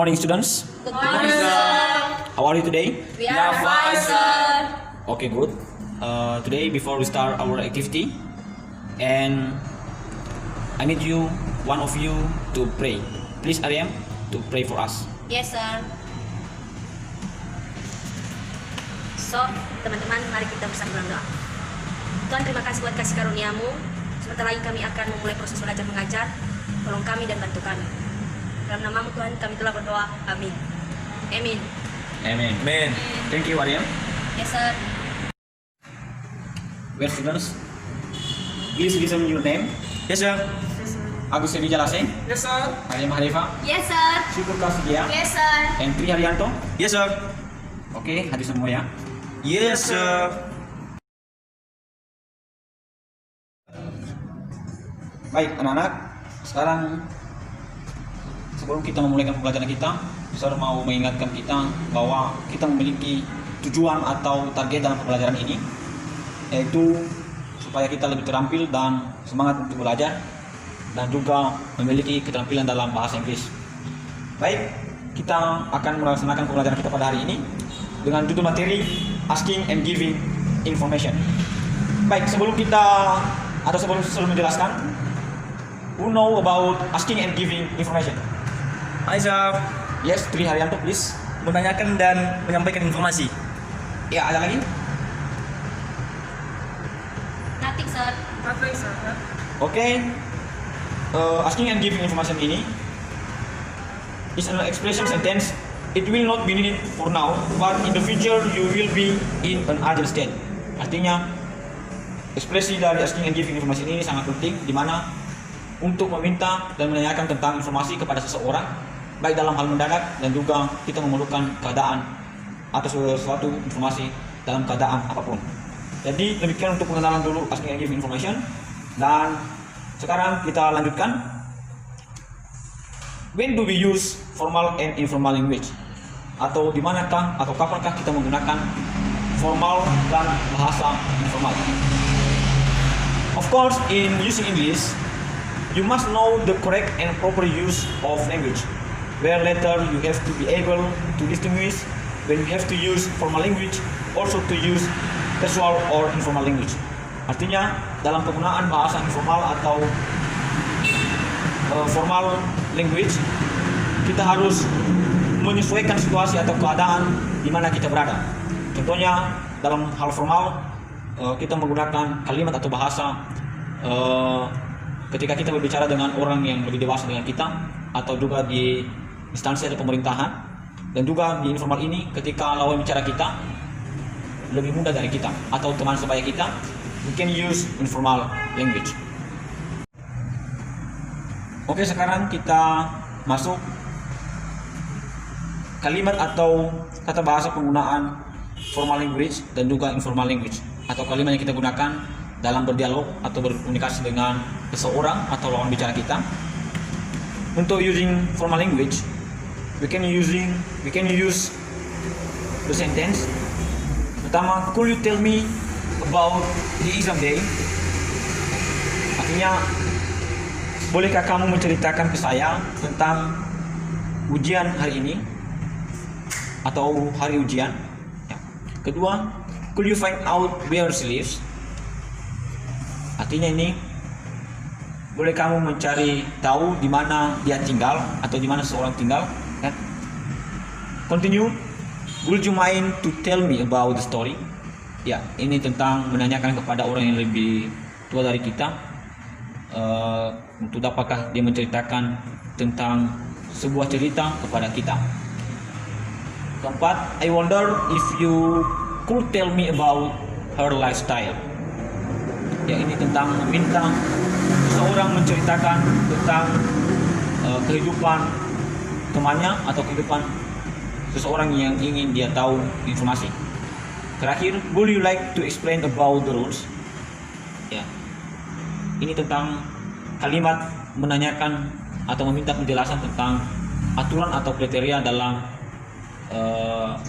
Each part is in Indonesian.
morning, students. Good morning, sir. How are you today? We are fine, sir. Okay, good. Today, before we start our activity, and I need you, one of you, to pray. Please, Aryam, to pray for us. Yes, sir. So, teman-teman, mari kita bersama berdoa. Tuhan, terima kasih buat kasih karunia-Mu. Sebentar lagi kami akan memulai proses belajar mengajar. Tolong kami dan bantu kami. Dalam nama-Mu Tuhan, kami telah berdoa. Amin. Amin. Amen. Amen. Thank you, Aryam. Yes, sir. Well, students, please listen your name. Yes, sir. Agus Edi Jalase, Yes, sir. Aryam Harifa, Yes, sir. Syukur Kasugia, Yes, sir. and Tri Haryanto. Yes, sir. Oke, hadir semua ya. Yes, sir. Baik, anak-anak, sekarang sebelum kita memulai pembelajaran kita, saya mau mengingatkan kita bahwa kita memiliki tujuan atau target dalam pembelajaran ini, yaitu supaya kita lebih terampil dan semangat untuk belajar dan juga memiliki keterampilan dalam bahasa Inggris. Baik, kita akan melaksanakan pembelajaran kita pada hari ini dengan judul materi Asking and Giving Information. Baik, sebelum menjelaskan, who know about asking and giving information? Hai, sir. Yes, Tri Haryanto, please. Menanyakan dan menyampaikan informasi. Ya, ada lagi? Nothing, sir. Nothing, sir. Okay. Asking and giving information ini is an expression sentence. It will not be needed for now, but in the future you will be in an urgent state. Artinya, ekspresi dari asking and giving information ini sangat penting, di mana untuk meminta dan menanyakan tentang informasi kepada seseorang, baik dalam hal mendadak dan juga kita memerlukan keadaan atau sesuatu informasi dalam keadaan apapun. Jadi demikian untuk pengenalan dulu asking and giving information, dan sekarang kita lanjutkan. When do we use formal and informal language? Atau di manakah atau kapankah kita menggunakan formal dan bahasa informal? Of course, in using English, you must know the correct and proper use of language. Where later you have to be able to distinguish when you have to use formal language, also to use casual or informal language. Artinya, dalam penggunaan bahasa informal atau formal language, kita harus menyesuaikan situasi atau keadaan di mana kita berada. Contohnya, dalam hal formal, kita menggunakan kalimat atau bahasa ketika kita berbicara dengan orang yang lebih dewasa dengan kita, atau juga di instansi atau pemerintahan, dan juga di informal ini ketika lawan bicara kita lebih muda dari kita atau teman sebaya kita, we can use informal language. Oke, sekarang kita masuk kalimat atau kata bahasa penggunaan formal language dan juga informal language, atau kalimat yang kita gunakan dalam berdialog atau berkomunikasi dengan seseorang atau lawan bicara kita. Untuk using formal language, we can use the sentence. Pertama, could you tell me about the exam day? Artinya, bolehkah kamu menceritakan ke saya tentang ujian hari ini atau hari ujian? Ya. Kedua, could you find out where she lives? Artinya ini, boleh kamu mencari tahu di mana dia tinggal atau di mana seseorang tinggal? Ya. Continue, would you mind to tell me about the story? Ya, ini tentang menanyakan kepada orang yang lebih tua dari kita. Untuk apakah dia menceritakan tentang sebuah cerita kepada kita. Keempat, I wonder if you could tell me about her lifestyle. Ya, ini tentang meminta seseorang menceritakan tentang kehidupan temannya atau kehidupan seseorang yang ingin dia tahu informasi. Terakhir, would you like to explain about the rules? Ya, ini tentang kalimat menanyakan atau meminta penjelasan tentang aturan atau kriteria dalam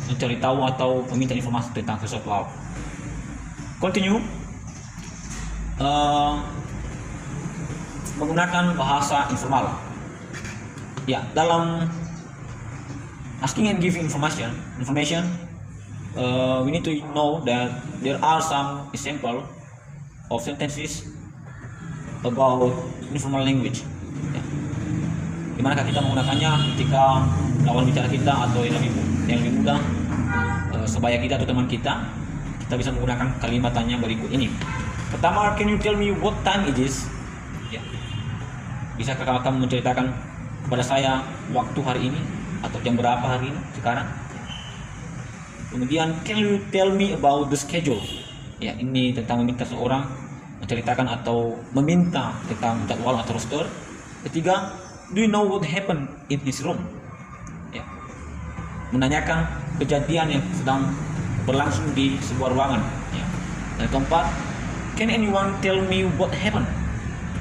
mencari tahu atau meminta informasi tentang sesuatu hal. Continue. Menggunakan bahasa informal. Ya, dalam asking and giving information, we need to know that there are some example of sentences about informal language. Ya. Dimanakah kita menggunakannya ketika lawan bicara kita atau yang lebih mudah, sebaya kita atau teman kita bisa menggunakan kalimatannya berikut ini. Pertama, can you tell me what time it is? Ya. Bisakah kamu menceritakan kepada saya waktu hari ini atau jam berapa hari ini sekarang? Kemudian, can you tell me about the schedule? Ya, ini tentang meminta seorang menceritakan atau meminta tentang jadwal atau roster. Ketiga, do you know what happened in his room? Ya. Menanyakan kejadian yang sedang berlangsung di sebuah ruangan. Ya. Dan keempat, can anyone tell me what happened?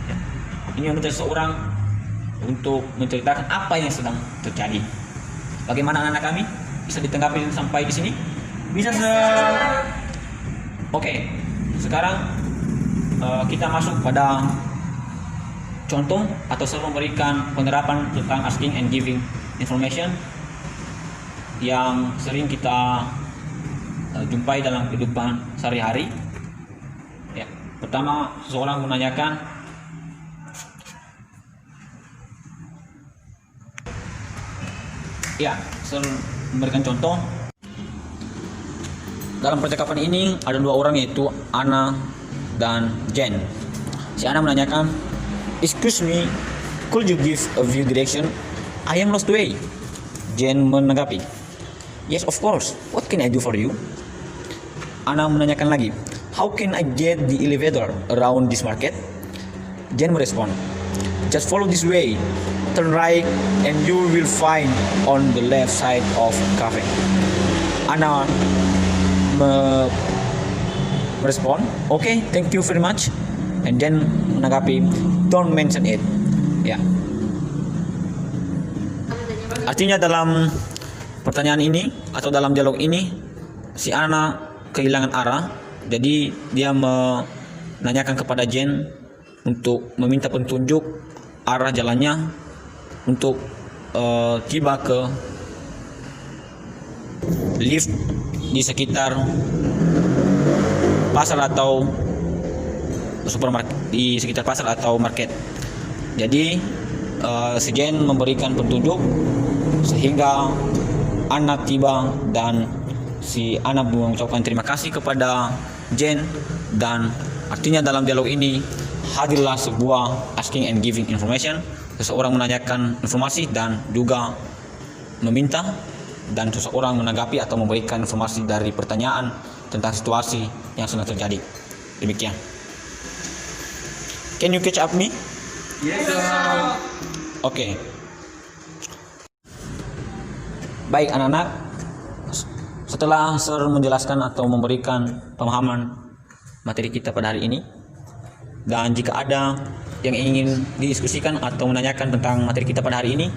Ya. Ini meminta seseorang untuk menceritakan apa yang sedang terjadi. Bagaimana anak-anak kami? Bisa ditanggapi sampai di sini? Bisa, Sir. Oke, sekarang kita masuk pada contoh atau saya memberikan penerapan tentang asking and giving information yang sering kita jumpai dalam kehidupan sehari-hari. Ya, pertama, seseorang menanyakan, ya, saya memberikan contoh. Dalam percakapan ini ada dua orang, yaitu Anna dan Jen. Si Anna menanyakan, excuse me, could you give a view direction? I am lost way. Jen menanggapi, yes of course, what can I do for you? Anna menanyakan lagi, how can I get the elevator around this market? Jen merespon, just follow this way, turn right and you will find on the left side of cafe. Anna merespon, okay, thank you very much. And Jen menanggapi, don't mention it. Ya. Artinya dalam pertanyaan ini atau dalam dialog ini, si Anna kehilangan arah, jadi dia menanyakan kepada Jen untuk meminta petunjuk arah jalannya untuk tiba ke lift di sekitar pasar atau supermarket, di sekitar pasar atau market. Jadi si Jen memberikan petunjuk sehingga Anna tiba, dan si Anna mengucapkan terima kasih kepada Jen, dan artinya dalam dialog ini hadirlah sebuah asking and giving information. Seseorang menanyakan informasi dan juga meminta, dan seseorang menanggapi atau memberikan informasi dari pertanyaan tentang situasi yang sedang terjadi. Demikian. Can you catch up me? Yes, Sir. Oke. Baik anak-anak, setelah Sir menjelaskan atau memberikan pemahaman materi kita pada hari ini, dan jika ada yang ingin didiskusikan atau menanyakan tentang materi kita pada hari ini,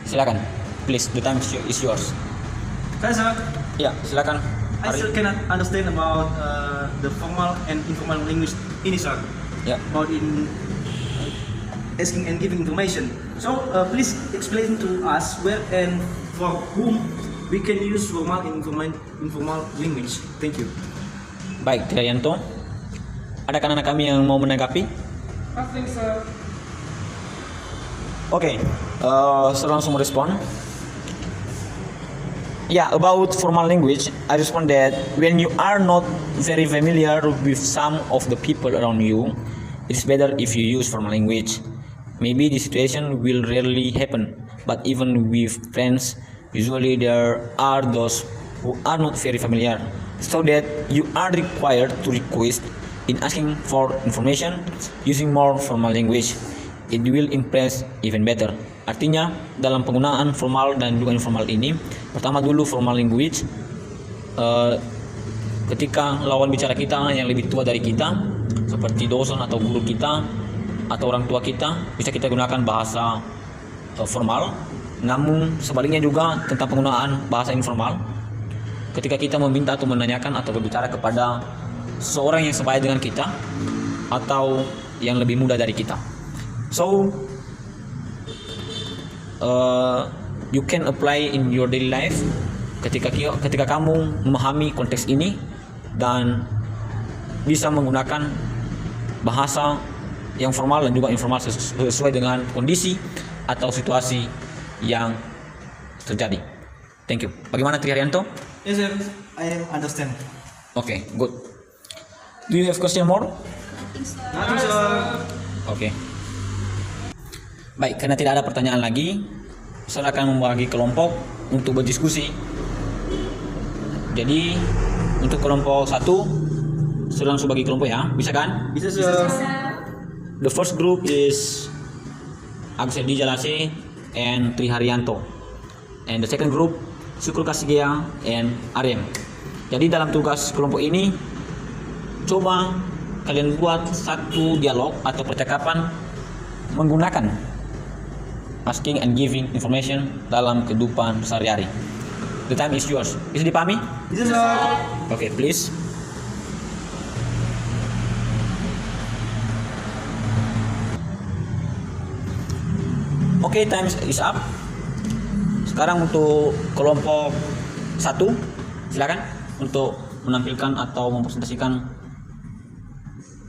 silakan. Please, the time is yours. Kan, Sir? Ya, silakan. I still cannot understand about the formal and informal language ini, Sir. Ya. About in asking and giving information. So please explain to us where and for whom we can use formal and informal language. Thank you. Baik, Trianto. Adakah anak kami yang mau menanggapi? Nothing, Sir. Oke, Sir langsung merespon. Yeah, about formal language, I respond that when you are not very familiar with some of the people around you, it's better if you use formal language. Maybe the situation will rarely happen, but even with friends, usually there are those who are not very familiar, so that you are required to request in asking for information using more formal language. It will impress even better. Artinya dalam penggunaan formal dan juga informal ini, pertama dulu formal language, ketika lawan bicara kita yang lebih tua dari kita, seperti dosen atau guru kita atau orang tua kita, bisa kita gunakan bahasa formal. Namun sebaliknya juga tentang penggunaan bahasa informal, ketika kita meminta atau menanyakan atau berbicara kepada seseorang yang sebaya dengan kita atau yang lebih muda dari kita. So you can apply in your daily life ketika kamu memahami konteks ini dan bisa menggunakan bahasa yang formal dan juga informal sesuai dengan kondisi atau situasi yang terjadi. Thank you. Bagaimana Tri Haryanto? Yes, sir. I understand. Okay, good. Do you have question more? Nothing, sir. Oke. Baik, karena tidak ada pertanyaan lagi, saya akan membagi kelompok untuk berdiskusi. Jadi, untuk kelompok 1, saya langsung bagi kelompok ya, bisa kan? Bisa, sir. The first group is Agus Edi Jalase and Tri Haryanto. And the second group, Syukur Kasigea and Arem. Jadi dalam tugas kelompok ini, coba kalian buat satu dialog atau percakapan menggunakan asking and giving information dalam kehidupan sehari-hari. The time is yours. Bisa dipahami? Bisa, sir. Okay, please. Okay, time is up. Sekarang untuk kelompok 1, silakan untuk menampilkan atau mempresentasikan.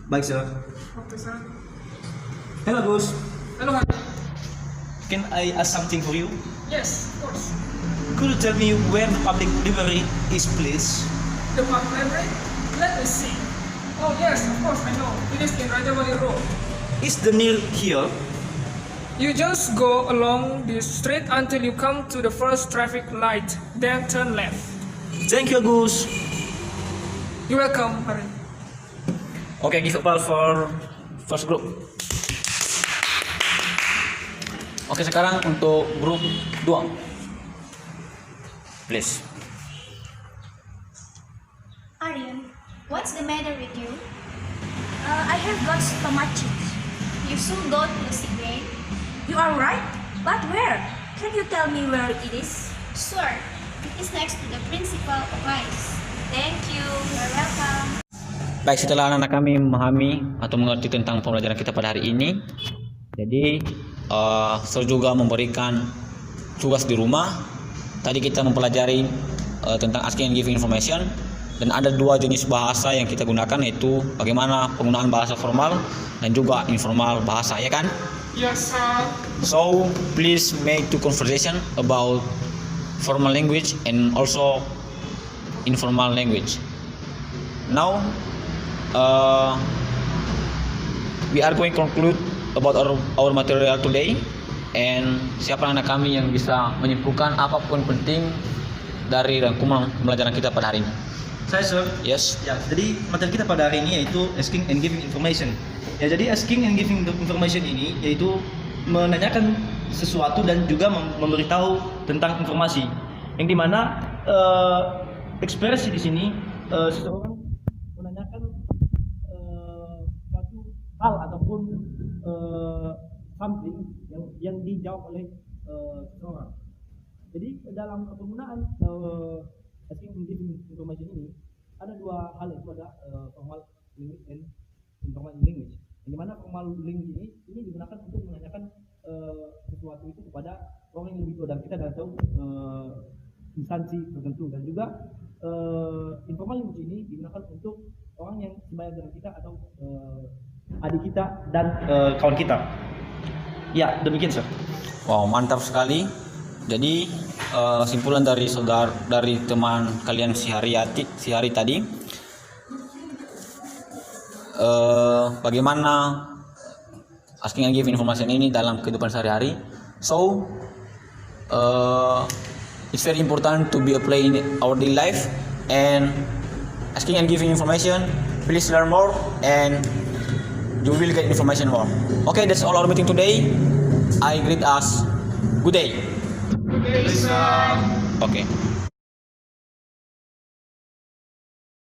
Baik, sir. Okay, sir. Hello, Gus. Hello, Harry. Can I ask something for you? Yes, of course. Could you tell me where the public library is placed? The public library? Let me see. Oh, yes, of course, I know. It is in Rajawali Road. Is the near here? You just go along this street until you come to the first traffic light, then turn left. Thank you, Gus. You're welcome, Harry. Okay, give applause for first group. Oke, sekarang untuk grup 2. Please. Aryan, what's the matter with you? I have got stomachitis. You should go to the sick bay. You are right, but where? Can you tell me where it is? Sure, it is next to the principal office. Thank you. You're welcome. Baik, setelah anak-anak kami memahami atau mengerti tentang pembelajaran kita pada hari ini, jadi saya juga memberikan tugas di rumah. Tadi kita mempelajari tentang asking and giving information, dan ada 2 jenis bahasa yang kita gunakan, yaitu bagaimana penggunaan bahasa formal dan juga informal bahasa, ya kan? Yes, sir. So please make 2 conversation about formal language and also informal language. Now we are going to conclude about our material today, and siapa anak kami yang bisa menyimpulkan apapun penting dari rangkuman pembelajaran kita pada hari ini? Saya, sir. Yes. Ya, jadi materi kita pada hari ini yaitu asking and giving information. Ya, jadi asking and giving information ini yaitu menanyakan sesuatu dan juga memberitahu tentang informasi. Yang dimana ekspresi di sini seseorang menanyakan suatu hal ataupun something yang dijawab oleh seseorang. Jadi dalam penggunaan asking and giving information ini ada 2 hal, itu ada formal language and informal language. Yang dimana formal language ini digunakan untuk menanyakan sesuatu itu kepada orang yang lebih tua dari kita dan atau instansi tertentu, dan juga informal language ini digunakan untuk orang yang sebaya dengan kita atau adik kita dan kawan kita. Ya, demikian, sir. Wow, mantap sekali. Jadi simpulan dari teman kalian si hari tadi, bagaimana asking and giving information ini dalam kehidupan sehari-hari. So it's very important to be applied in our daily life, and asking and giving information, please learn more and you will get information more. Okay, that's all our meeting today. I greet us. Good day. Good day, sir. Okay.